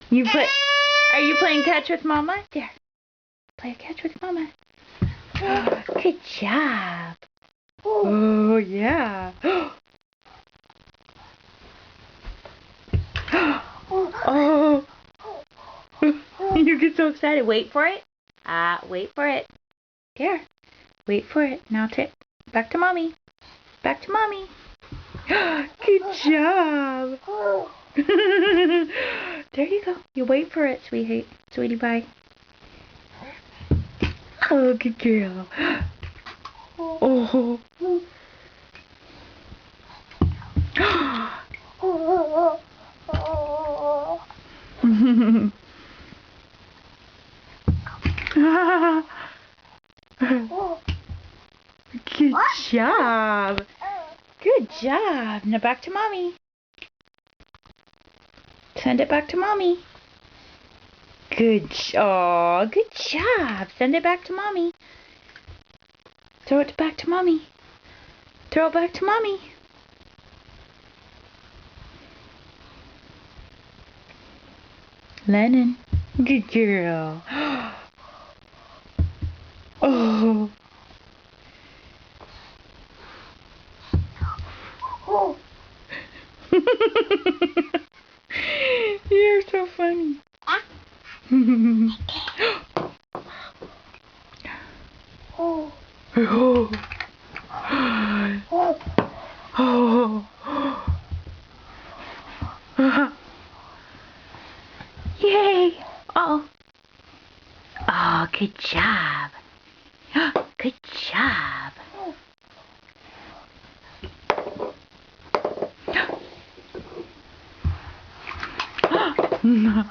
You play. Are you playing catch with Mama? There. Play a catch with Mama. Oh, good job. Oh, yeah. Oh. You get so excited. Wait for it. Wait for it. There. Wait for it. Now take. Back to Mommy. Back to Mommy. Good job. There you go. You wait for it, sweetie. Sweetie pie. Oh, good girl. Oh. Good job. Good job. Now back to Mommy. Send it back to Mommy. Good job. Good job. Send it back to Mommy. Throw it back to Mommy. Throw it back to Mommy. Lennon. Good girl. Oh. You're so funny. Oh. Oh. Oh. Yay. Oh. Oh, good job. Good job. No.